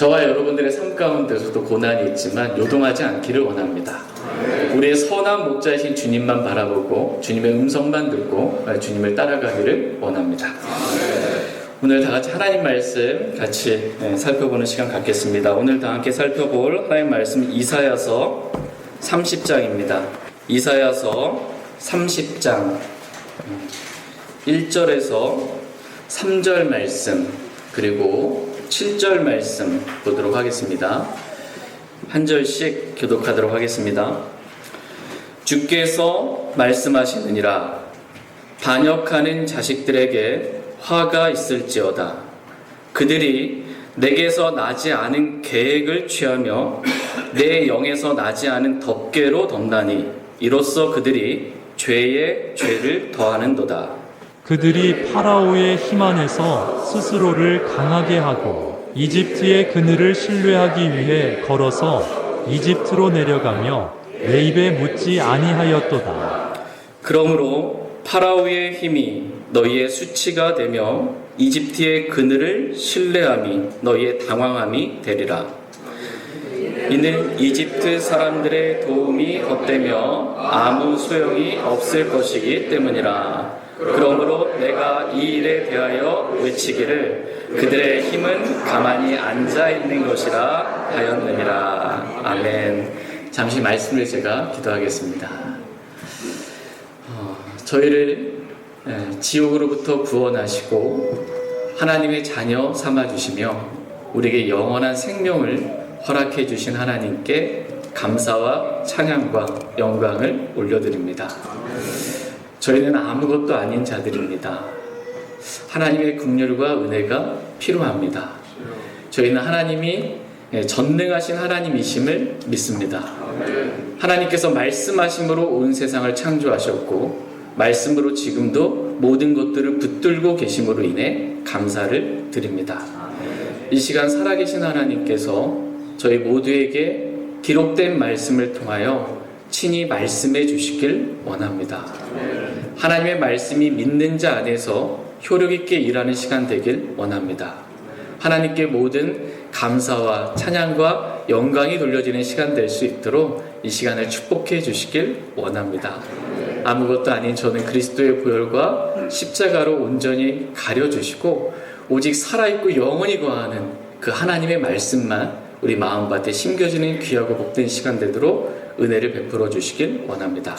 저와 여러분들의 삶 가운데서도 고난이 있지만 요동하지 않기를 원합니다. 우리의 선한 목자이신 주님만 바라보고 주님의 음성만 듣고 주님을 따라가기를 원합니다. 오늘 다 같이 하나님 말씀 같이 살펴보는 시간 갖겠습니다. 오늘 다 함께 살펴볼 하나님 말씀 이사야서 30장입니다. 이사야서 30장 1절에서 3절 말씀 그리고 7절 말씀 보도록 하겠습니다. 한 절씩 교독하도록 하겠습니다. 주께서 말씀하시느니라. 반역하는 자식들에게 화가 있을지어다. 그들이 내게서 나지 않은 계획을 취하며 내 영에서 나지 않은 덮개로 덮나니 이로써 그들이 죄에 죄를 더하는도다. 그들이 파라오의 힘 안에서 스스로를 강하게 하고 이집트의 그늘을 신뢰하기 위해 걸어서 이집트로 내려가며 내 입에 묻지 아니하였도다. 그러므로 파라오의 힘이 너희의 수치가 되며 이집트의 그늘을 신뢰함이 너희의 당황함이 되리라. 이는 이집트 사람들의 도움이 헛되며 아무 소용이 없을 것이기 때문이라. 그러므로 내가 이 일에 대하여 외치기를 그들의 힘은 가만히 앉아있는 것이라 하였느니라. 아멘. 잠시 말씀을 제가 기도하겠습니다. 저희를 지옥으로부터 구원하시고 하나님의 자녀 삼아주시며 우리에게 영원한 생명을 허락해 주신 하나님께 감사와 찬양과 영광을 올려드립니다. 저희는 아무것도 아닌 자들입니다. 하나님의 긍휼과 은혜가 필요합니다. 저희는 하나님이 전능하신 하나님이심을 믿습니다. 하나님께서 말씀하심으로 온 세상을 창조하셨고 말씀으로 지금도 모든 것들을 붙들고 계심으로 인해 감사를 드립니다. 이 시간 살아계신 하나님께서 저희 모두에게 기록된 말씀을 통하여 친히 말씀해 주시길 원합니다. 하나님의 말씀이 믿는 자 안에서 효력 있게 일하는 시간 되길 원합니다. 하나님께 모든 감사와 찬양과 영광이 돌려지는 시간 될 수 있도록 이 시간을 축복해 주시길 원합니다. 아무것도 아닌 저는 그리스도의 보혈과 십자가로 온전히 가려주시고 오직 살아있고 영원히 거하는 그 하나님의 말씀만 우리 마음밭에 심겨지는 귀하고 복된 시간 되도록 은혜를 베풀어 주시길 원합니다.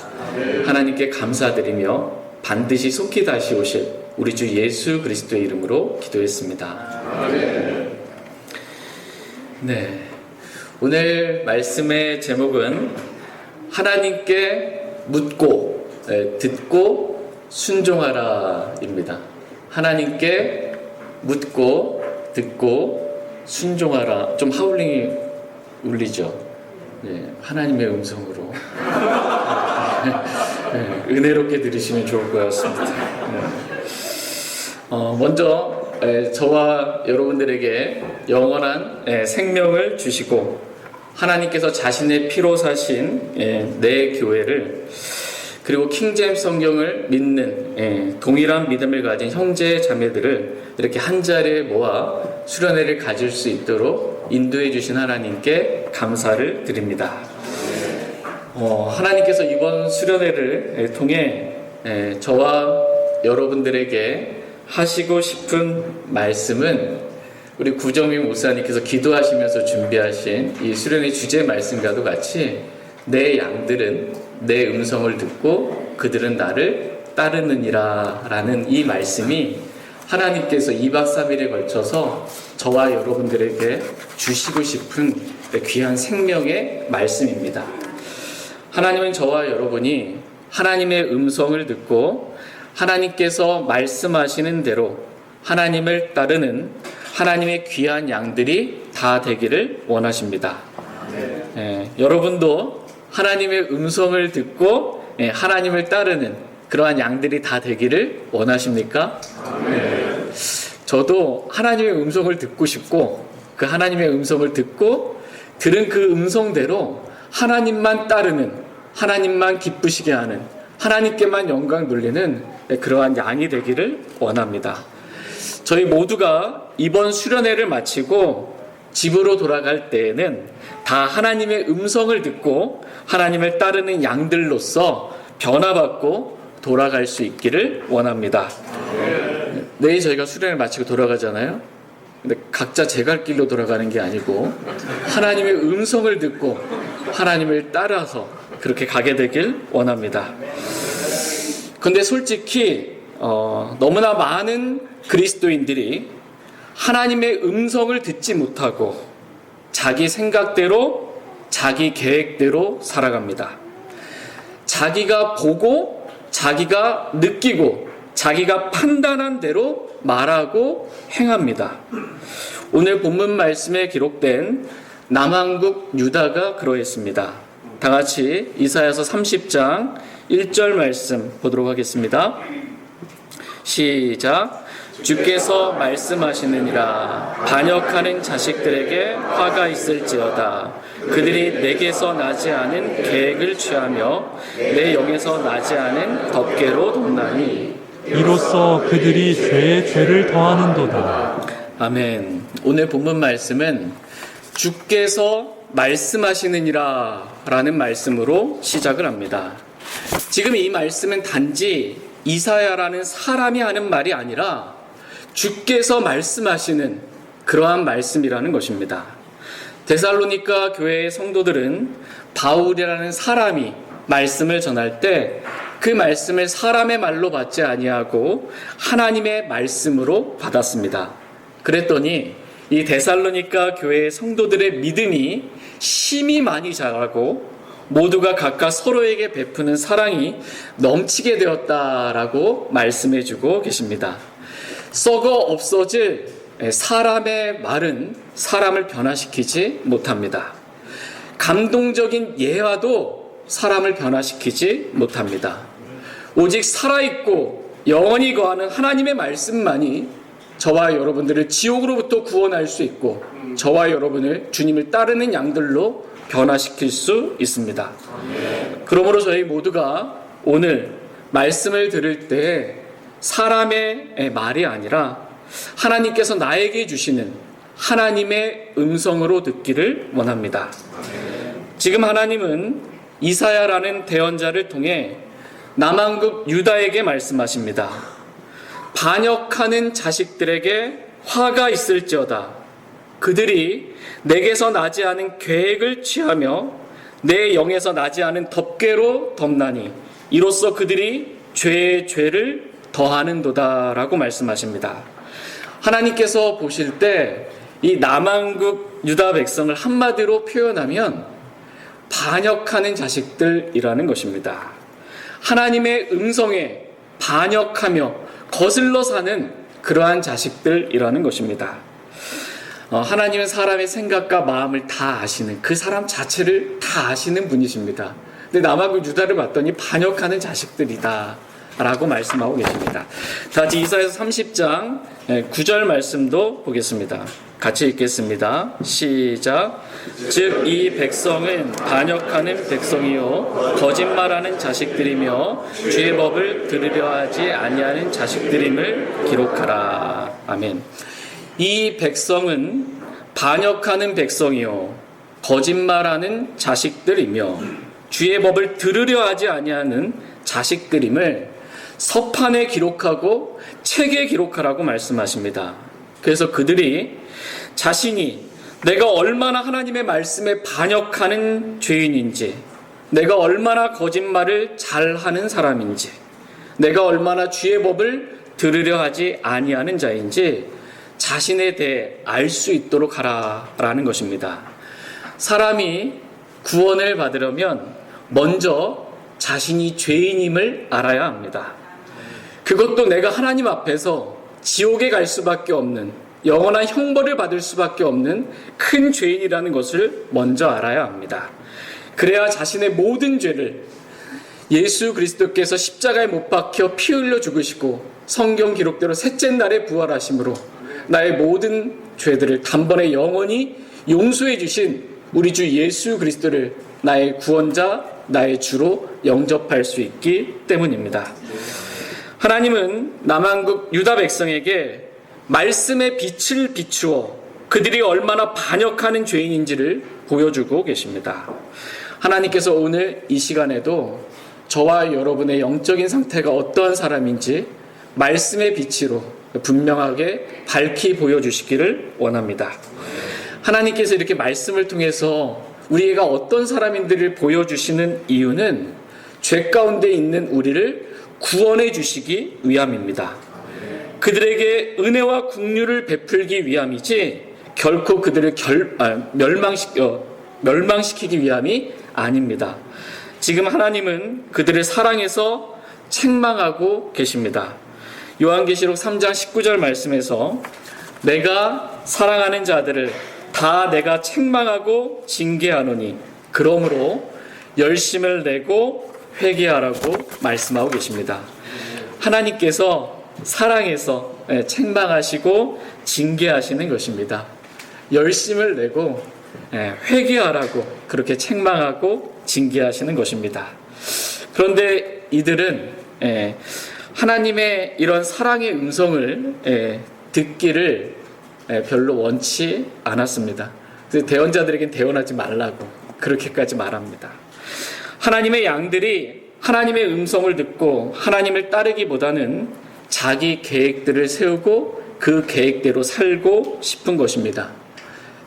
하나님께 감사드리며 반드시 속히 다시 오실 우리 주 예수 그리스도의 이름으로 기도했습니다. 네, 오늘 말씀의 제목은 하나님께 묻고 듣고 순종하라입니다. 하나님께 묻고 듣고 순종하라. 좀 하울링이 울리죠. 네, 하나님의 음성으로 은혜롭게 들으시면 좋을 것 같습니다. 먼저 저와 여러분들에게 영원한 생명을 주시고 하나님께서 자신의 피로 사신 내 교회를 그리고 킹제임스 성경을 믿는 동일한 믿음을 가진 형제 자매들을 이렇게 한 자리에 모아 수련회를 가질 수 있도록 인도해 주신 하나님께 감사를 드립니다. 하나님께서 이번 수련회를 통해 저와 여러분들에게 하시고 싶은 말씀은 우리 구정민 목사님께서 기도하시면서 준비하신 이 수련회 주제 말씀과도 같이 내 양들은 내 음성을 듣고 그들은 나를 따르느니라 라는 이 말씀이 하나님께서 2박 3일에 걸쳐서 저와 여러분들에게 주시고 싶은 귀한 생명의 말씀입니다. 하나님은 저와 여러분이 하나님의 음성을 듣고 하나님께서 말씀하시는 대로 하나님을 따르는 하나님의 귀한 양들이 다 되기를 원하십니다. 여러분도 하나님의 음성을 듣고 하나님을 따르는 그러한 양들이 다 되기를 원하십니까? 저도 하나님의 음성을 듣고 싶고 그 하나님의 음성을 듣고 들은 그 음성대로 하나님만 따르는, 하나님만 기쁘시게 하는, 하나님께만 영광 돌리는 그러한 양이 되기를 원합니다. 저희 모두가 이번 수련회를 마치고 집으로 돌아갈 때에는 다 하나님의 음성을 듣고 하나님을 따르는 양들로서 변화받고 돌아갈 수 있기를 원합니다. 내일 저희가 수련을 마치고 돌아가잖아요. 근데 각자 제 갈 길로 돌아가는 게 아니고 하나님의 음성을 듣고 하나님을 따라서 그렇게 가게 되길 원합니다. 근데 솔직히 너무나 많은 그리스도인들이 하나님의 음성을 듣지 못하고 자기 생각대로 자기 계획대로 살아갑니다. 자기가 보고 자기가 느끼고 자기가 판단한 대로 말하고 행합니다. 오늘 본문 말씀에 기록된 남한국 유다가 그러했습니다. 다 같이 이사야서 30장 1절 말씀 보도록 하겠습니다. 시작. 주께서 말씀하시느니라. 반역하는 자식들에게 화가 있을지어다. 그들이 내게서 나지 않은 계획을 취하며 내 영에서 나지 않은 덮개로 돕나니 이로써 그들이 죄에 죄를 더하는도다. 아멘. 오늘 본문 말씀은 주께서 말씀하시느니라 라는 말씀으로 시작을 합니다. 지금 이 말씀은 단지 이사야라는 사람이 하는 말이 아니라 주께서 말씀하시는 그러한 말씀이라는 것입니다. 데살로니가 교회의 성도들은 바울이라는 사람이 말씀을 전할 때 그 말씀을 사람의 말로 받지 아니하고 하나님의 말씀으로 받았습니다. 그랬더니 이 데살로니가 교회의 성도들의 믿음이 심히 많이 자라고 모두가 각각 서로에게 베푸는 사랑이 넘치게 되었다라고 말씀해주고 계십니다. 썩어 없어질 사람의 말은 사람을 변화시키지 못합니다. 감동적인 예화도 사람을 변화시키지 못합니다. 오직 살아있고 영원히 거하는 하나님의 말씀만이 저와 여러분들을 지옥으로부터 구원할 수 있고 저와 여러분을 주님을 따르는 양들로 변화시킬 수 있습니다. 그러므로 저희 모두가 오늘 말씀을 들을 때 사람의 말이 아니라 하나님께서 나에게 주시는 하나님의 음성으로 듣기를 원합니다. 지금 하나님은 이사야라는 대언자를 통해 남한국 유다에게 말씀하십니다. 반역하는 자식들에게 화가 있을지어다. 그들이 내게서 나지 않은 계획을 취하며 내 영에서 나지 않은 덮개로 덮나니 이로써 그들이 죄의 죄를 더하는도다라고 말씀하십니다. 하나님께서 보실 때 이 남한국 유다 백성을 한마디로 표현하면 반역하는 자식들이라는 것입니다. 하나님의 음성에 반역하며 거슬러 사는 그러한 자식들이라는 것입니다. 하나님은 사람의 생각과 마음을 다 아시는 그 사람 자체를 다 아시는 분이십니다. 근데 남한국 유다를 봤더니 반역하는 자식들이다 라고 말씀하고 계십니다. 다시 이사야서 30장 9절 말씀도 보겠습니다. 같이 읽겠습니다. 시작. 즉 이 백성은 반역하는 백성이요 거짓말하는 자식들이며 주의 법을 들으려 하지 아니하는 자식들임을 기록하라. 아멘. 이 백성은 반역하는 백성이요 거짓말하는 자식들이며 주의 법을 들으려 하지 아니하는 자식들임을 서판에 기록하고 책에 기록하라고 말씀하십니다. 그래서 그들이 자신이 내가 얼마나 하나님의 말씀에 반역하는 죄인인지, 내가 얼마나 거짓말을 잘하는 사람인지, 내가 얼마나 주의 법을 들으려 하지 아니하는 자인지 자신에 대해 알 수 있도록 하라라는 것입니다. 사람이 구원을 받으려면 먼저 자신이 죄인임을 알아야 합니다. 그것도 내가 하나님 앞에서 지옥에 갈 수밖에 없는, 영원한 형벌을 받을 수밖에 없는 큰 죄인이라는 것을 먼저 알아야 합니다. 그래야 자신의 모든 죄를 예수 그리스도께서 십자가에 못 박혀 피 흘려 죽으시고 성경 기록대로 셋째 날에 부활하심으로 나의 모든 죄들을 단번에 영원히 용서해 주신 우리 주 예수 그리스도를 나의 구원자, 나의 주로 영접할 수 있기 때문입니다. 하나님은 남한국 유다 백성에게 말씀의 빛을 비추어 그들이 얼마나 반역하는 죄인인지를 보여주고 계십니다. 하나님께서 오늘 이 시간에도 저와 여러분의 영적인 상태가 어떠한 사람인지 말씀의 빛으로 분명하게 밝히 보여주시기를 원합니다. 하나님께서 이렇게 말씀을 통해서 우리가 어떤 사람인지를 보여주시는 이유는 죄 가운데 있는 우리를 구원해 주시기 위함입니다. 그들에게 은혜와 긍휼을 베풀기 위함이지 결코 그들을 멸망시키기 위함이 아닙니다. 지금 하나님은 그들을 사랑해서 책망하고 계십니다. 요한계시록 3장 19절 말씀에서 내가 사랑하는 자들을 다 내가 책망하고 징계하노니 그러므로 열심을 내고 회개하라고 말씀하고 계십니다. 하나님께서 사랑해서 책망하시고 징계하시는 것입니다. 열심을 내고 회개하라고 그렇게 책망하고 징계하시는 것입니다. 그런데 이들은 하나님의 이런 사랑의 음성을 듣기를 별로 원치 않았습니다. 그래서 대언자들에겐 대언하지 말라고 그렇게까지 말합니다. 하나님의 양들이 하나님의 음성을 듣고 하나님을 따르기보다는 자기 계획들을 세우고 그 계획대로 살고 싶은 것입니다.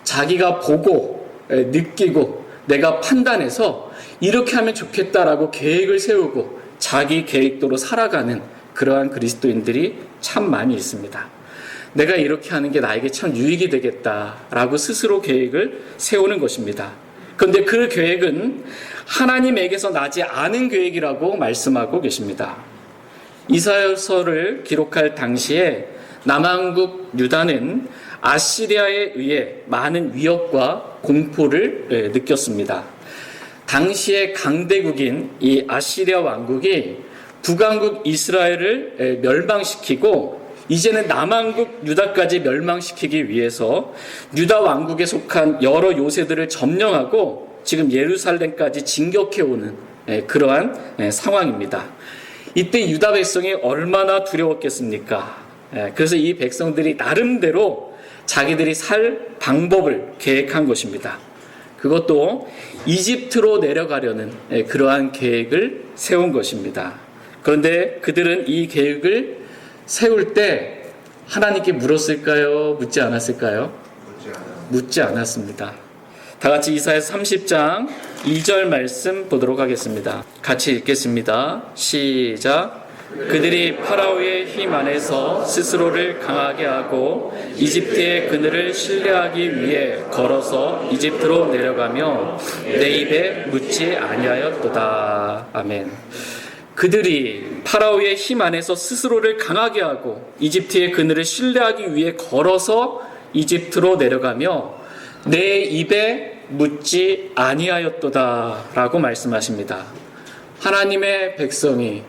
자기가 보고 느끼고 내가 판단해서 이렇게 하면 좋겠다라고 계획을 세우고 자기 계획대로 살아가는 그러한 그리스도인들이 참 많이 있습니다. 내가 이렇게 하는 게 나에게 참 유익이 되겠다라고 스스로 계획을 세우는 것입니다. 그런데 그 계획은 하나님에게서 나지 않은 계획이라고 말씀하고 계십니다. 이사야서를 기록할 당시에 남왕국 유다는 아시리아에 의해 많은 위협과 공포를 느꼈습니다. 당시의 강대국인 이 아시리아 왕국이 북왕국 이스라엘을 멸망시키고 이제는 남왕국 유다까지 멸망시키기 위해서 유다 왕국에 속한 여러 요새들을 점령하고 지금 예루살렘까지 진격해오는 그러한 상황입니다. 이때 유다 백성이 얼마나 두려웠겠습니까? 그래서 이 백성들이 나름대로 자기들이 살 방법을 계획한 것입니다. 그것도 이집트로 내려가려는 그러한 계획을 세운 것입니다. 그런데 그들은 이 계획을 세울 때 하나님께 물었을까요? 묻지 않았을까요? 묻지 않았습니다. 다 같이 이사야서 30장 2절 말씀 보도록 하겠습니다. 같이 읽겠습니다. 시작. 그들이 파라오의 힘 안에서 스스로를 강하게 하고 이집트의 그늘을 신뢰하기 위해 걸어서 이집트로 내려가며 내 입에 묻지 아니하였도다. 아멘. 그들이 파라오의 힘 안에서 스스로를 강하게 하고 이집트의 그늘을 신뢰하기 위해 걸어서 이집트로 내려가며 내 입에 묻지 아니하였도다 라고 말씀하십니다. 하나님의 백성이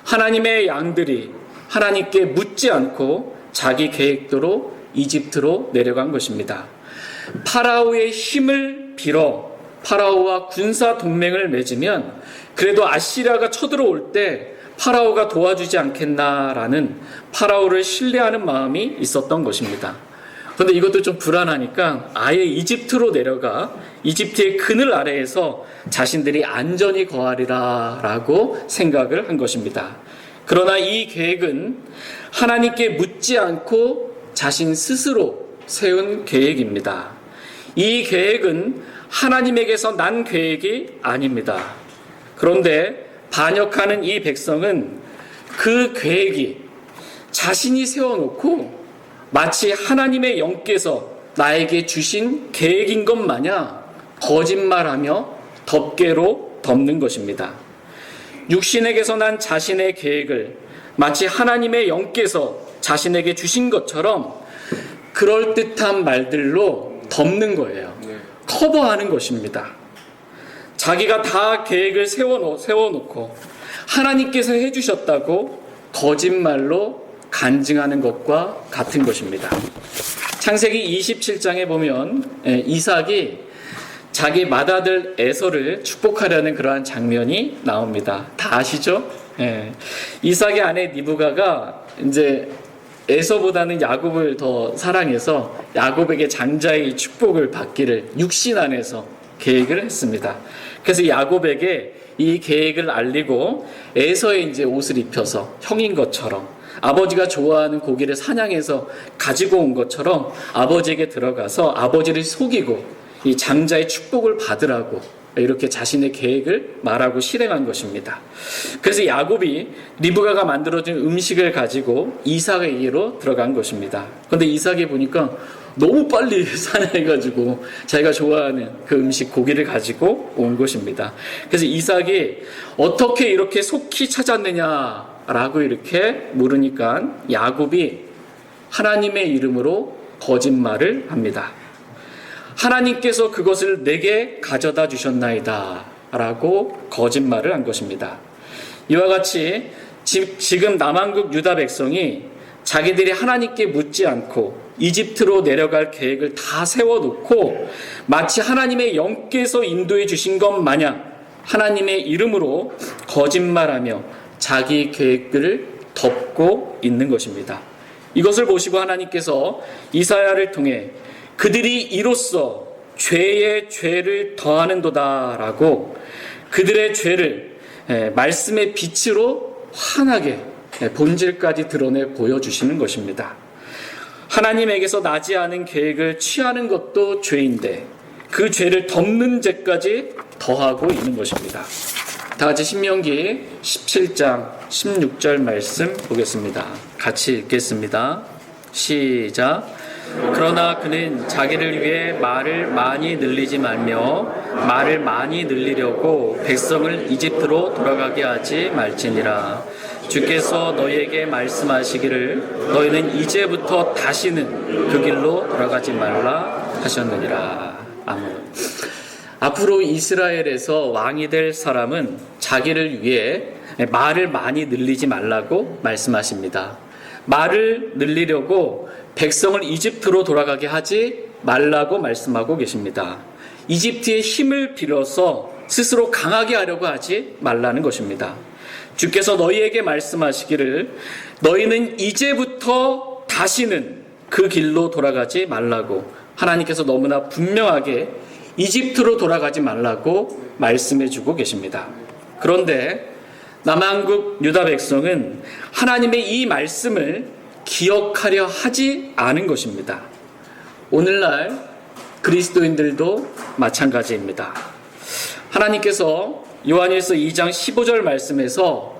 하나님의 양들이 하나님께 묻지 않고 자기 계획대로 이집트로 내려간 것입니다. 파라오의 힘을 빌어 파라오와 군사 동맹을 맺으면 그래도 아시리아가 쳐들어올 때 파라오가 도와주지 않겠나라는 파라오를 신뢰하는 마음이 있었던 것입니다. 그런데 이것도 좀 불안하니까 아예 이집트로 내려가 이집트의 그늘 아래에서 자신들이 안전히 거하리라 라고 생각을 한 것입니다. 그러나 이 계획은 하나님께 묻지 않고 자신 스스로 세운 계획입니다. 이 계획은 하나님에게서 난 계획이 아닙니다. 그런데 반역하는 이 백성은 그 계획이 자신이 세워놓고 마치 하나님의 영께서 나에게 주신 계획인 것 마냥 거짓말하며 덮개로 덮는 것입니다. 육신에게서 난 자신의 계획을 마치 하나님의 영께서 자신에게 주신 것처럼 그럴듯한 말들로 덮는 거예요. 커버하는 것입니다. 자기가 다 계획을 세워놓고 하나님께서 해주셨다고 거짓말로 간증하는 것과 같은 것입니다. 창세기 27장에 보면 이삭이 자기 맏아들 에서를 축복하려는 그러한 장면이 나옵니다. 다 아시죠? 이삭의 아내 리브가가 이제 에서보다는 야곱을 더 사랑해서 야곱에게 장자의 축복을 받기를 육신 안에서 계획을 했습니다. 그래서 야곱에게 이 계획을 알리고 에서의 이제 옷을 입혀서 형인 것처럼 아버지가 좋아하는 고기를 사냥해서 가지고 온 것처럼 아버지에게 들어가서 아버지를 속이고 이 장자의 축복을 받으라고 이렇게 자신의 계획을 말하고 실행한 것입니다. 그래서 야곱이 리브가가 만들어준 음식을 가지고 이삭에게로 들어간 것입니다. 그런데 이삭이 보니까 너무 빨리 사냥해가지고 자기가 좋아하는 그 음식 고기를 가지고 온 것입니다. 그래서 이삭이 어떻게 이렇게 속히 찾았느냐라고 이렇게 물으니까 야곱이 하나님의 이름으로 거짓말을 합니다. 하나님께서 그것을 내게 가져다 주셨나이다 라고 거짓말을 한 것입니다. 이와 같이 지금 남한국 유다 백성이 자기들이 하나님께 묻지 않고 이집트로 내려갈 계획을 다 세워놓고 마치 하나님의 영께서 인도해 주신 것 마냥 하나님의 이름으로 거짓말하며 자기 계획들을 덮고 있는 것입니다. 이것을 보시고 하나님께서 이사야를 통해 그들이 이로써 죄의 죄를 더하는도다라고 그들의 죄를 말씀의 빛으로 환하게 본질까지 드러내 보여주시는 것입니다. 하나님에게서 나지 않은 계획을 취하는 것도 죄인데 그 죄를 덮는 죄까지 더하고 있는 것입니다. 다 같이 신명기 17장 16절 말씀 보겠습니다. 같이 읽겠습니다. 시작. 그러나 그는 자기를 위해 말을 많이 늘리지 말며 말을 많이 늘리려고 백성을 이집트로 돌아가게 하지 말지니라. 주께서 너희에게 말씀하시기를 너희는 이제부터 다시는 그 길로 돌아가지 말라 하셨느니라. 아멘. 앞으로 이스라엘에서 왕이 될 사람은 자기를 위해 말을 많이 늘리지 말라고 말씀하십니다. 말을 늘리려고 백성을 이집트로 돌아가게 하지 말라고 말씀하고 계십니다. 이집트의 힘을 빌어서 스스로 강하게 하려고 하지 말라는 것입니다. 주께서 너희에게 말씀하시기를 너희는 이제부터 다시는 그 길로 돌아가지 말라고 하나님께서 너무나 분명하게 이집트로 돌아가지 말라고 말씀해 주고 계십니다. 그런데 남한국 유다 백성은 하나님의 이 말씀을 기억하려 하지 않은 것입니다. 오늘날 그리스도인들도 마찬가지입니다. 하나님께서 요한일서 2장 15절 말씀에서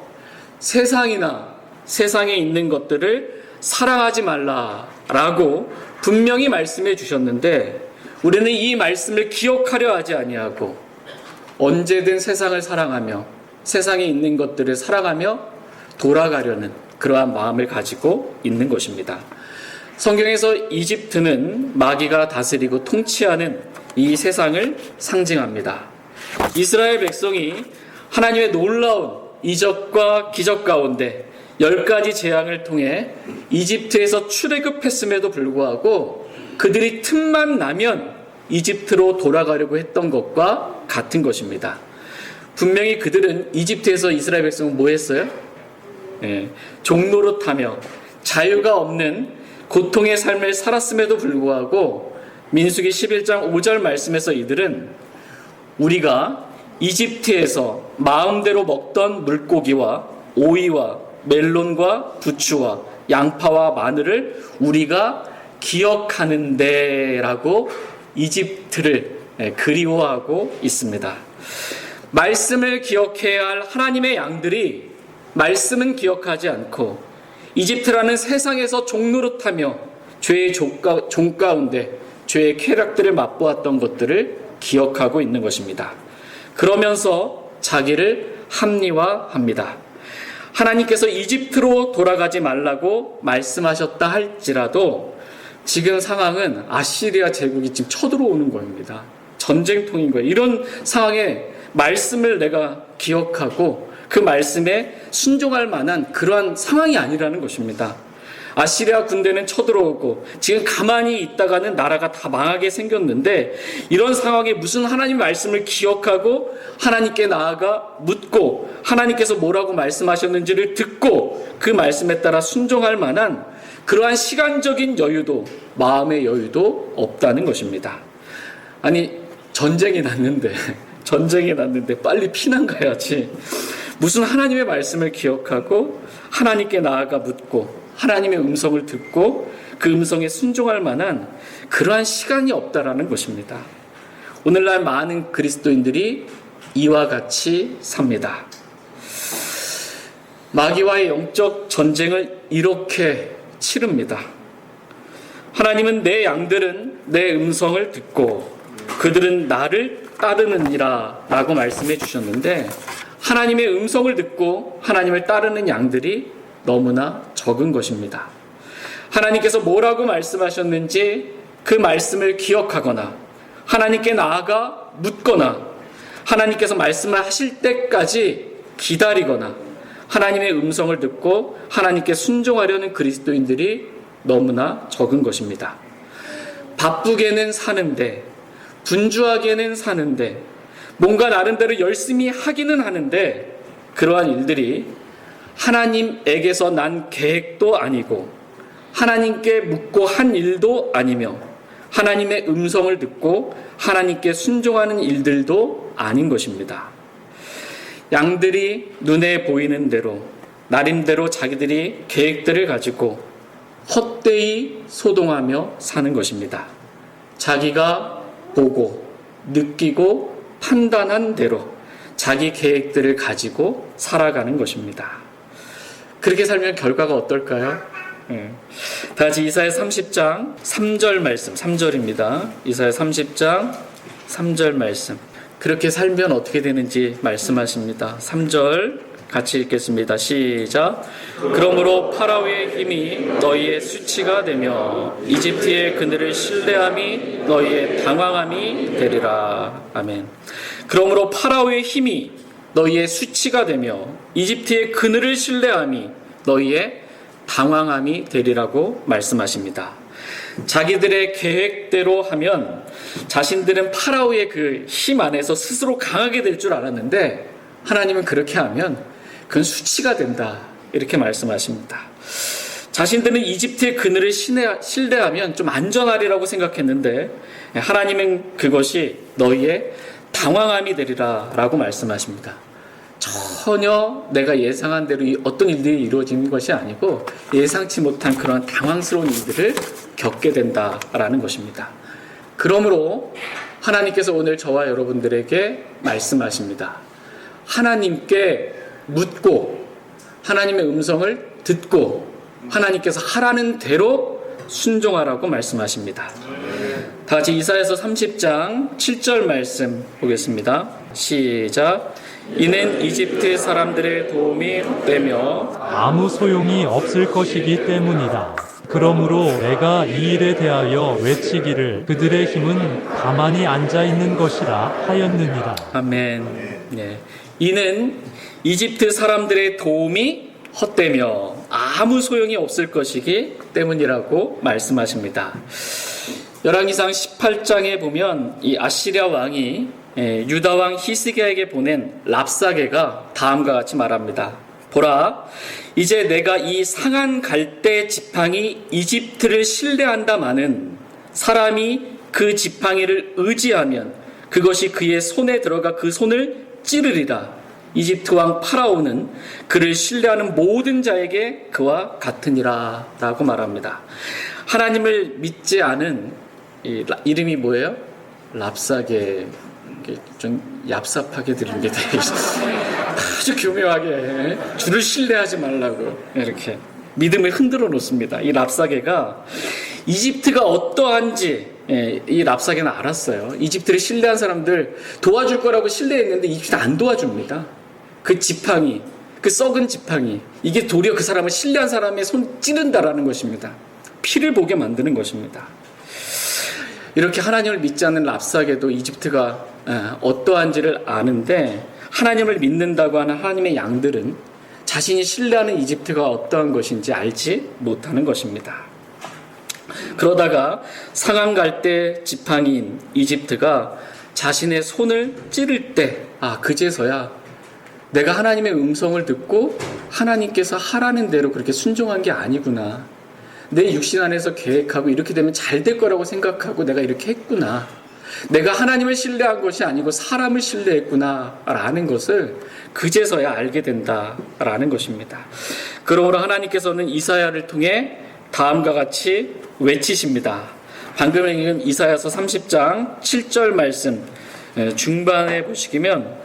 세상에 있는 것들을 사랑하지 말라라고 분명히 말씀해 주셨는데 우리는 이 말씀을 기억하려 하지 아니하고 언제든 세상을 사랑하며 세상에 있는 것들을 사랑하며 돌아가려는 그러한 마음을 가지고 있는 것입니다. 성경에서 이집트는 마귀가 다스리고 통치하는 이 세상을 상징합니다. 이스라엘 백성이 하나님의 놀라운 이적과 기적 가운데 10가지 재앙을 통해 이집트에서 출애굽했음에도 불구하고 그들이 틈만 나면 이집트로 돌아가려고 했던 것과 같은 것입니다. 분명히 그들은 이집트에서 이스라엘 백성은 뭐 했어요? 종노릇하며 자유가 없는 고통의 삶을 살았음에도 불구하고 민수기 11장 5절 말씀에서 이들은 우리가 이집트에서 마음대로 먹던 물고기와 오이와 멜론과 부추와 양파와 마늘을 우리가 기억하는데 라고 이집트를 그리워하고 있습니다. 말씀을 기억해야 할 하나님의 양들이 말씀은 기억하지 않고 이집트라는 세상에서 종노릇하며 죄의 종 가운데 죄의 쾌락들을 맛보았던 것들을 기억하고 있는 것입니다. 그러면서 자기를 합리화합니다. 하나님께서 이집트로 돌아가지 말라고 말씀하셨다 할지라도 지금 상황은 아시리아 제국이 지금 쳐들어오는 겁니다. 전쟁통인 거예요. 이런 상황에 말씀을 내가 기억하고 그 말씀에 순종할 만한 그러한 상황이 아니라는 것입니다. 아시리아 군대는 쳐들어오고 지금 가만히 있다가는 나라가 다 망하게 생겼는데 이런 상황에 무슨 하나님 말씀을 기억하고 하나님께 나아가 묻고 하나님께서 뭐라고 말씀하셨는지를 듣고 그 말씀에 따라 순종할 만한 그러한 시간적인 여유도, 마음의 여유도 없다는 것입니다. 아니, 전쟁이 났는데 빨리 피난 가야지. 무슨 하나님의 말씀을 기억하고 하나님께 나아가 묻고 하나님의 음성을 듣고 그 음성에 순종할 만한 그러한 시간이 없다라는 것입니다. 오늘날 많은 그리스도인들이 이와 같이 삽니다. 마귀와의 영적 전쟁을 이렇게 치릅니다. 하나님은 내 양들은 내 음성을 듣고 그들은 나를 따르느니라 라고 말씀해 주셨는데, 하나님의 음성을 듣고 하나님을 따르는 양들이 너무나 적은 것입니다. 하나님께서 뭐라고 말씀하셨는지 그 말씀을 기억하거나 하나님께 나아가 묻거나 하나님께서 말씀을 하실 때까지 기다리거나 하나님의 음성을 듣고 하나님께 순종하려는 그리스도인들이 너무나 적은 것입니다. 바쁘게는 사는데, 분주하게는 사는데, 뭔가 나름대로 열심히 하기는 하는데, 그러한 일들이 하나님에게서 난 계획도 아니고 하나님께 묻고 한 일도 아니며 하나님의 음성을 듣고 하나님께 순종하는 일들도 아닌 것입니다. 양들이 눈에 보이는 대로 나름대로 자기들이 계획들을 가지고 헛되이 소동하며 사는 것입니다. 자기가 보고 느끼고 판단한 대로 자기 계획들을 가지고 살아가는 것입니다. 그렇게 살면 결과가 어떨까요? 다 같이 이사야 30장 3절 말씀, 3절입니다. 이사야 30장 3절 말씀. 그렇게 살면 어떻게 되는지 말씀하십니다. 3절 같이 읽겠습니다. 시작. 그러므로 파라오의 힘이 너희의 수치가 되며 이집트의 그늘을 신뢰함이 너희의 당황함이 되리라. 아멘. 그러므로 파라오의 힘이 너희의 수치가 되며 이집트의 그늘을 신뢰함이 너희의 당황함이 되리라고 말씀하십니다. 자기들의 계획대로 하면 자신들은 파라오의 그 힘 안에서 스스로 강하게 될 줄 알았는데, 하나님은 그렇게 하면 그건 수치가 된다, 이렇게 말씀하십니다. 자신들은 이집트의 그늘을 신뢰하면 좀 안전하리라고 생각했는데, 하나님은 그것이 너희의 당황함이 되리라 라고 말씀하십니다. 전혀 내가 예상한 대로 어떤 일들이 이루어지는 것이 아니고 예상치 못한 그런 당황스러운 일들을 겪게 된다라는 것입니다. 그러므로 하나님께서 오늘 저와 여러분들에게 말씀하십니다. 하나님께 묻고 하나님의 음성을 듣고 하나님께서 하라는 대로 순종하라고 말씀하십니다. 다 같이 이사야서 30장 7절 말씀 보겠습니다. 시작. 이는 이집트 사람들의 도움이 헛되며 아무 소용이 없을 것이기 때문이다. 그러므로 내가 이 일에 대하여 외치기를 그들의 힘은 가만히 앉아 있는 것이라 하였느니라. 아멘. 네. 이는 이집트 사람들의 도움이 헛되며 아무 소용이 없을 것이기 때문이라고 말씀하십니다. 열왕기상 18장에 보면 이 아시리아 왕이 유다 왕 히스기야에게 보낸 랍사게가 다음과 같이 말합니다. 보라, 이제 내가 이 상한 갈대 지팡이 이집트를 신뢰한다마는 사람이 그 지팡이를 의지하면 그것이 그의 손에 들어가 그 손을 찌르리라. 이집트 왕 파라오는 그를 신뢰하는 모든 자에게 그와 같으니라 라고 말합니다. 하나님을 믿지 않은 이름이 뭐예요? 랍사게. 좀 얍삽하게 들립니다. 아주 교묘하게 주를 신뢰하지 말라고 이렇게 믿음을 흔들어 놓습니다. 이 랍사게가 이집트가 어떠한지 이 랍사게는 알았어요. 이집트를 신뢰한 사람들 도와줄 거라고 신뢰했는데 이집트 안 도와줍니다. 그 지팡이, 그 썩은 지팡이, 이게 도리어 그 사람을 신뢰한 사람의 손 찌른다라는 것입니다. 피를 보게 만드는 것입니다. 이렇게 하나님을 믿지 않는 랍사게도 이집트가 어떠한지를 아는데, 하나님을 믿는다고 하는 하나님의 양들은 자신이 신뢰하는 이집트가 어떠한 것인지 알지 못하는 것입니다. 그러다가 상한 갈대 지팡이인 이집트가 자신의 손을 찌를 때, 그제서야 내가 하나님의 음성을 듣고 하나님께서 하라는 대로 그렇게 순종한 게 아니구나. 내 육신 안에서 계획하고 이렇게 되면 잘 될 거라고 생각하고 내가 이렇게 했구나. 내가 하나님을 신뢰한 것이 아니고 사람을 신뢰했구나 라는 것을 그제서야 알게 된다라는 것입니다. 그러므로 하나님께서는 이사야를 통해 다음과 같이 외치십니다. 방금 읽은 이사야서 30장 7절 말씀 중반에 보시면,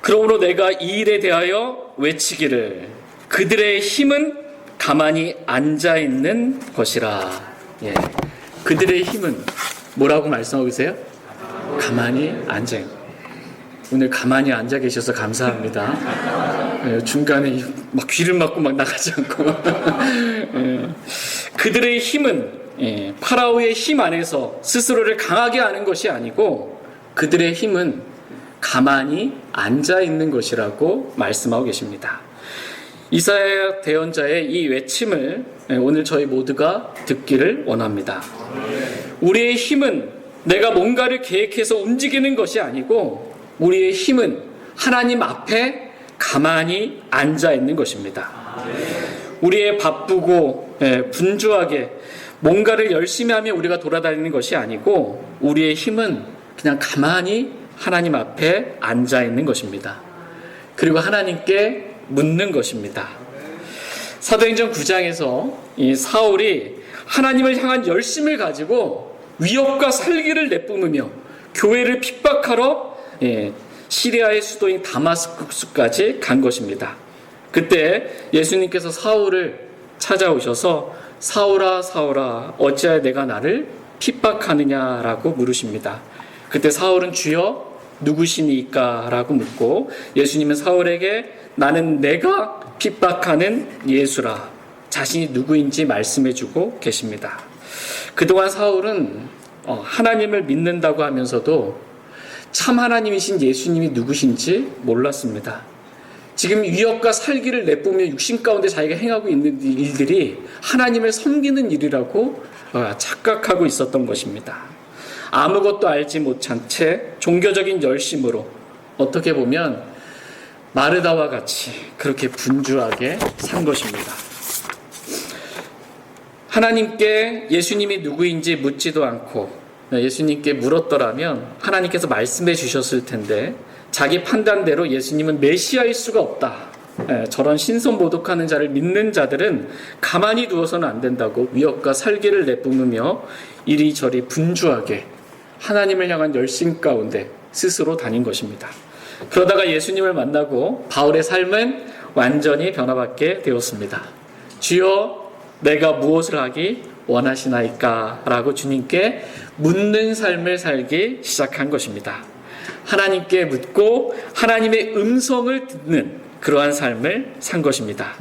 그러므로 내가 이 일에 대하여 외치기를 그들의 힘은 가만히 앉아있는 것이라. 예. 그들의 힘은 뭐라고 말씀하고 계세요? 가만히 앉아있는. 오늘 가만히 앉아 계셔서 감사합니다. 예, 중간에 막 귀를 막고 막 나가지 않고. 예. 그들의 힘은 파라오의 힘 안에서 스스로를 강하게 하는 것이 아니고 그들의 힘은 가만히 앉아있는 것이라고 말씀하고 계십니다. 이사야 대언자의 이 외침을 오늘 저희 모두가 듣기를 원합니다. 우리의 힘은 내가 뭔가를 계획해서 움직이는 것이 아니고 우리의 힘은 하나님 앞에 가만히 앉아있는 것입니다. 우리의 바쁘고 분주하게 뭔가를 열심히 하며 우리가 돌아다니는 것이 아니고 우리의 힘은 그냥 가만히 하나님 앞에 앉아있는 것입니다. 그리고 하나님께 묻는 것입니다. 사도행전 9장에서 이 사울이 하나님을 향한 열심을 가지고 위협과 살기를 내뿜으며 교회를 핍박하러 시리아의 수도인 다마스쿠스까지 간 것입니다. 그때 예수님께서 사울을 찾아오셔서 사울아 사울아 어찌하여 내가 나를 핍박하느냐라고 물으십니다. 그때 사울은 주여 누구시니까? 라고 묻고 예수님은 사울에게 나는 내가 핍박하는 예수라 자신이 누구인지 말씀해주고 계십니다. 그동안 사울은 하나님을 믿는다고 하면서도 참 하나님이신 예수님이 누구신지 몰랐습니다. 지금 위협과 살기를 내뿜으며 육신 가운데 자기가 행하고 있는 일들이 하나님을 섬기는 일이라고 착각하고 있었던 것입니다. 아무것도 알지 못한 채 종교적인 열심으로 어떻게 보면 마르다와 같이 그렇게 분주하게 산 것입니다. 하나님께 예수님이 누구인지 묻지도 않고 예수님께 물었더라면 하나님께서 말씀해 주셨을 텐데 자기 판단대로 예수님은 메시아일 수가 없다. 저런 신선모독하는 자를 믿는 자들은 가만히 두어서는 안 된다고 위협과 살기를 내뿜으며 이리저리 분주하게 하나님을 향한 열심 가운데 스스로 다닌 것입니다. 그러다가 예수님을 만나고 바울의 삶은 완전히 변화받게 되었습니다. 주여 내가 무엇을 하기 원하시나이까? 라고 주님께 묻는 삶을 살기 시작한 것입니다. 하나님께 묻고 하나님의 음성을 듣는 그러한 삶을 산 것입니다.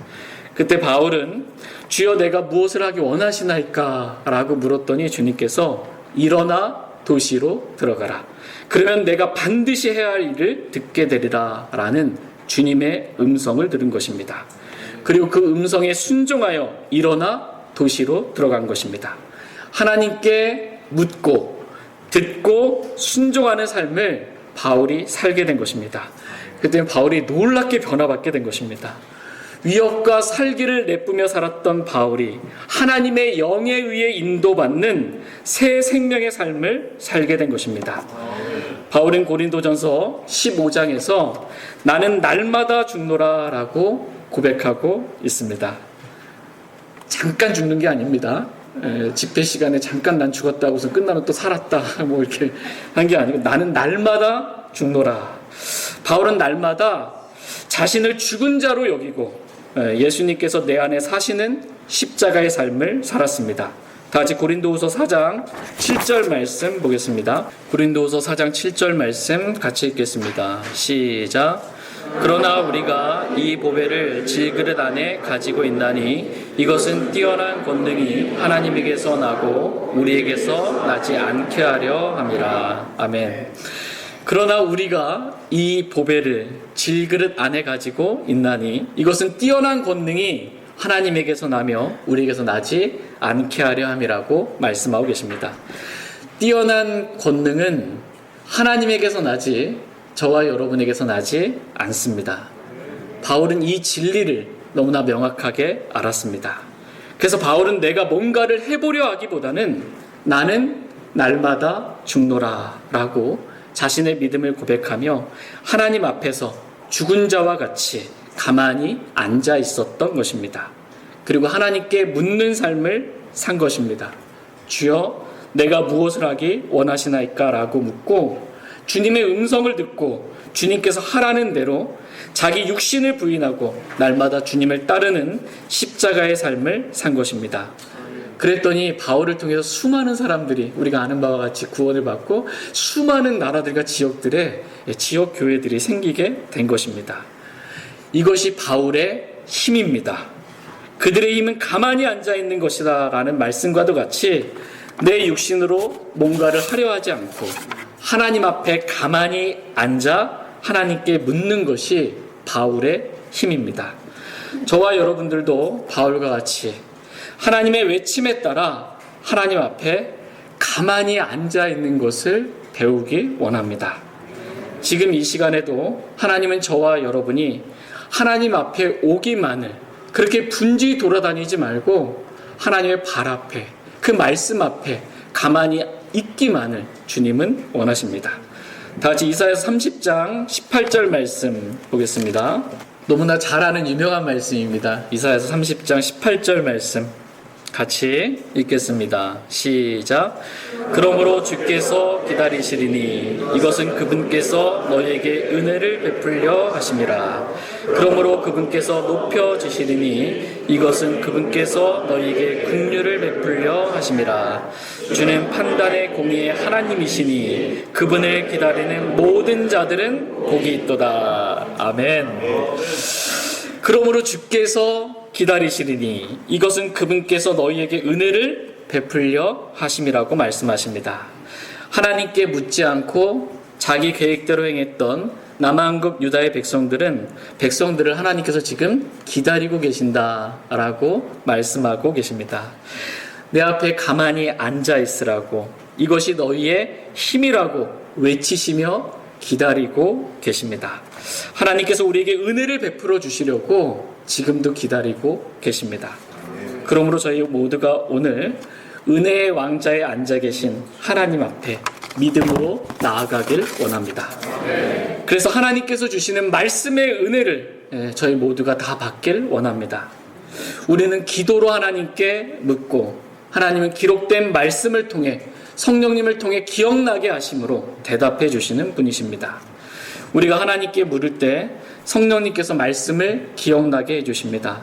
그때 바울은 주여 내가 무엇을 하기 원하시나이까? 라고 물었더니 주님께서 일어나 도시로 들어가라. 그러면 내가 반드시 해야 할 일을 듣게 되리라 라는 주님의 음성을 들은 것입니다. 그리고 그 음성에 순종하여 일어나 도시로 들어간 것입니다. 하나님께 묻고 듣고 순종하는 삶을 바울이 살게 된 것입니다. 그때 바울이 놀랍게 변화받게 된 것입니다. 위협과 살기를 내뿜며 살았던 바울이 하나님의 영에 의해 인도받는 새 생명의 삶을 살게 된 것입니다. 바울은 고린도전서 15장에서 나는 날마다 죽노라 라고 고백하고 있습니다. 잠깐 죽는 게 아닙니다. 집회 시간에 잠깐 난 죽었다고 해서 끝나면 또 살았다 뭐 이렇게 한 게 아니고 나는 날마다 죽노라. 바울은 날마다 자신을 죽은 자로 여기고 예수님께서 내 안에 사시는 십자가의 삶을 살았습니다. 다 같이 고린도후서 4장 7절 말씀 보겠습니다. 고린도후서 4장 7절 말씀 같이 읽겠습니다. 시작. 그러나 우리가 이 보배를 질그릇 안에 가지고 있나니 이것은 뛰어난 권능이 하나님에게서 나고 우리에게서 나지 않게 하려 함이라. 아멘. 그러나 우리가 이 보배를 질그릇 안에 가지고 있나니 이것은 뛰어난 권능이 하나님에게서 나며 우리에게서 나지 않게 하려 함이라고 말씀하고 계십니다. 뛰어난 권능은 하나님에게서 나지 저와 여러분에게서 나지 않습니다. 바울은 이 진리를 너무나 명확하게 알았습니다. 그래서 바울은 내가 뭔가를 해보려 하기보다는 나는 날마다 죽노라 라고 자신의 믿음을 고백하며 하나님 앞에서 죽은 자와 같이 가만히 앉아 있었던 것입니다. 그리고 하나님께 묻는 삶을 산 것입니다. 주여, 내가 무엇을 하기 원하시나이까? 라고 묻고 주님의 음성을 듣고 주님께서 하라는 대로 자기 육신을 부인하고 날마다 주님을 따르는 십자가의 삶을 산 것입니다. 그랬더니 바울을 통해서 수많은 사람들이 우리가 아는 바와 같이 구원을 받고 수많은 나라들과 지역들의 지역 교회들이 생기게 된 것입니다. 이것이 바울의 힘입니다. 그들의 힘은 가만히 앉아 있는 것이다 라는 말씀과도 같이 내 육신으로 뭔가를 하려 하지 않고 하나님 앞에 가만히 앉아 하나님께 묻는 것이 바울의 힘입니다. 저와 여러분들도 바울과 같이 하나님의 외침에 따라 하나님 앞에 가만히 앉아 있는 것을 배우기 원합니다. 지금 이 시간에도 하나님은 저와 여러분이 하나님 앞에 오기만을, 그렇게 분주히 돌아다니지 말고 하나님의 발 앞에, 그 말씀 앞에 가만히 있기만을 주님은 원하십니다. 다 같이 이사야서 30장 18절 말씀 보겠습니다. 너무나 잘 아는 유명한 말씀입니다. 이사야서 30장 18절 말씀 같이 읽겠습니다. 시작. 그러므로 주께서 기다리시리니 이것은 그분께서 너희에게 은혜를 베풀려 하심이라. 그러므로 그분께서 높여주시리니 이것은 그분께서 너희에게 긍휼을 베풀려 하심이라. 주는 판단의 공의의 하나님이시니 그분을 기다리는 모든 자들은 복이 있도다. 아멘. 그러므로 주께서 기다리시리니 이것은 그분께서 너희에게 은혜를 베풀려 하심이라고 말씀하십니다. 하나님께 묻지 않고 자기 계획대로 행했던 남한국 유다의 백성들을 하나님께서 지금 기다리고 계신다라고 말씀하고 계십니다. 내 앞에 가만히 앉아 있으라고, 이것이 너희의 힘이라고 외치시며 기다리고 계십니다. 하나님께서 우리에게 은혜를 베풀어 주시려고 지금도 기다리고 계십니다. 그러므로 저희 모두가 오늘 은혜의 왕자에 앉아 계신 하나님 앞에 믿음으로 나아가길 원합니다. 그래서 하나님께서 주시는 말씀의 은혜를 저희 모두가 다 받길 원합니다. 우리는 기도로 하나님께 묻고 하나님은 기록된 말씀을 통해 성령님을 통해 기억나게 하심으로 대답해 주시는 분이십니다. 우리가 하나님께 물을 때 성령님께서 말씀을 기억나게 해주십니다.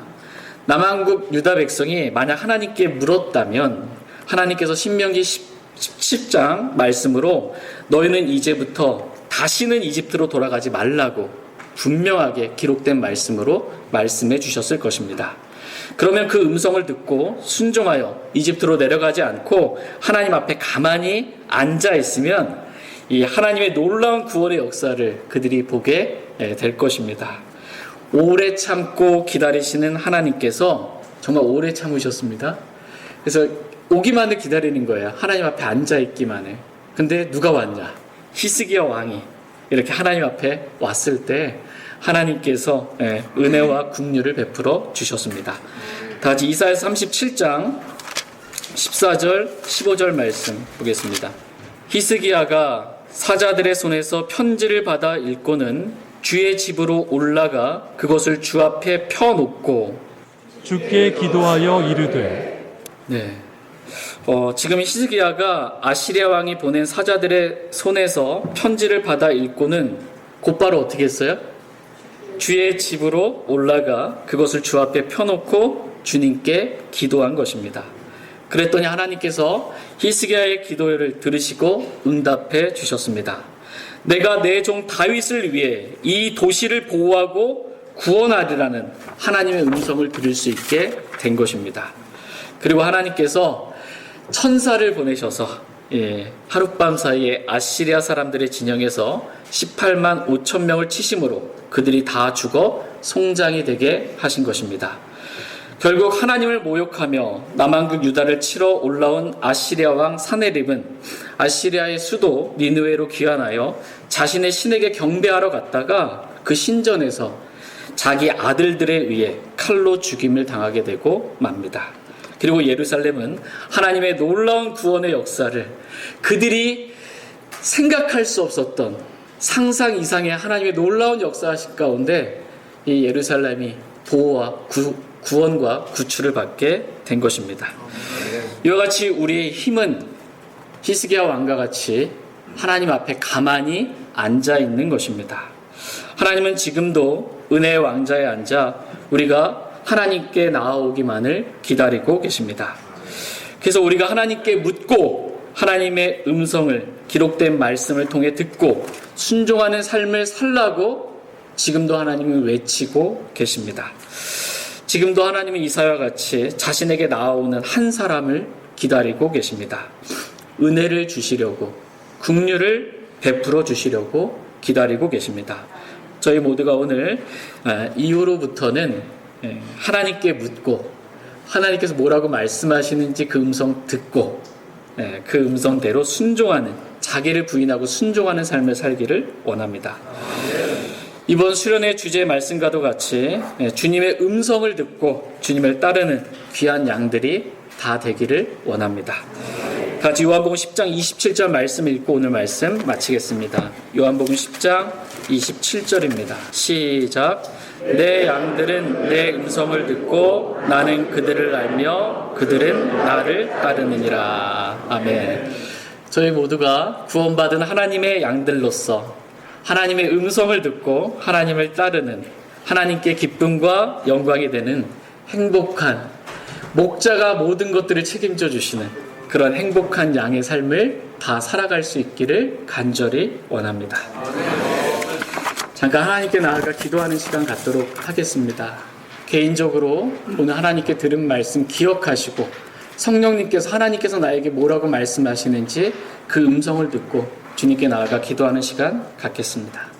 남한국 유다 백성이 만약 하나님께 물었다면 하나님께서 신명기 17장 말씀으로 너희는 이제부터 다시는 이집트로 돌아가지 말라고 분명하게 기록된 말씀으로 말씀해 주셨을 것입니다. 그러면 그 음성을 듣고 순종하여 이집트로 내려가지 않고 하나님 앞에 가만히 앉아 있으면 이 하나님의 놀라운 구원의 역사를 그들이 보게 될 것입니다. 오래 참고 기다리시는 하나님께서 정말 오래 참으셨습니다. 그래서 오기만을 기다리는 거예요. 하나님 앞에 앉아있기만을. 근데 누가 왔냐? 히스기야 왕이 이렇게 하나님 앞에 왔을 때 하나님께서 은혜와 긍휼을 베풀어 주셨습니다. 다 같이 이사야서 37장 14절 15절 말씀 보겠습니다. 히스기야가 사자들의 손에서 편지를 받아 읽고는 주의 집으로 올라가 그것을 주 앞에 펴놓고 주께 기도하여 이르되. 지금 히스기야가 아시리아 왕이 보낸 사자들의 손에서 편지를 받아 읽고는 곧바로 어떻게 했어요? 주의 집으로 올라가 그것을 주 앞에 펴놓고 주님께 기도한 것입니다. 그랬더니 하나님께서 히스기야의 기도를 들으시고 응답해 주셨습니다. 내가 내 종 다윗을 위해 이 도시를 보호하고 구원하리라는 하나님의 음성을 들을 수 있게 된 것입니다. 그리고 하나님께서 천사를 보내셔서 하룻밤 사이에 아시리아 사람들의 진영에서 18만 5천 명을 치심으로 그들이 다 죽어 송장이 되게 하신 것입니다. 결국 하나님을 모욕하며 남한국 유다를 치러 올라온 아시리아 왕 사네립은 아시리아의 수도 니느웨로 귀환하여 자신의 신에게 경배하러 갔다가 그 신전에서 자기 아들들에 의해 칼로 죽임을 당하게 되고 맙니다. 그리고 예루살렘은 하나님의 놀라운 구원의 역사를 그들이 생각할 수 없었던 상상 이상의 하나님의 놀라운 역사하신 가운데 이 예루살렘이 보호와 구원과 구출을 받게 된 것입니다. 이와 같이 우리의 힘은 히스기야 왕과 같이 하나님 앞에 가만히 앉아 있는 것입니다. 하나님은 지금도 은혜의 왕자에 앉아 우리가 하나님께 나아오기만을 기다리고 계십니다. 그래서 우리가 하나님께 묻고 하나님의 음성을 기록된 말씀을 통해 듣고 순종하는 삶을 살라고 지금도 하나님은 외치고 계십니다. 지금도 하나님은 이사야와 같이 자신에게 나아오는 한 사람을 기다리고 계십니다. 은혜를 주시려고, 긍휼을 베풀어 주시려고 기다리고 계십니다. 저희 모두가 오늘 이후로부터는 하나님께 묻고 하나님께서 뭐라고 말씀하시는지 그 음성 듣고 그 음성대로 순종하는, 자기를 부인하고 순종하는 삶을 살기를 원합니다. 이번 수련의 주제 말씀과도 같이 주님의 음성을 듣고 주님을 따르는 귀한 양들이 다 되기를 원합니다. 같이 요한복음 10장 27절 말씀 읽고 오늘 말씀 마치겠습니다. 요한복음 10장 27절입니다. 시작. 내 양들은 내 음성을 듣고 나는 그들을 알며 그들은 나를 따르느니라. 아멘. 저희 모두가 구원받은 하나님의 양들로서 하나님의 음성을 듣고 하나님을 따르는, 하나님께 기쁨과 영광이 되는 행복한, 목자가 모든 것들을 책임져 주시는 그런 행복한 양의 삶을 다 살아갈 수 있기를 간절히 원합니다. 잠깐 하나님께 나아가 기도하는 시간 갖도록 하겠습니다. 개인적으로 오늘 하나님께 들은 말씀 기억하시고 성령님께서, 하나님께서 나에게 뭐라고 말씀하시는지 그 음성을 듣고 주님께 나아가 기도하는 시간 갖겠습니다.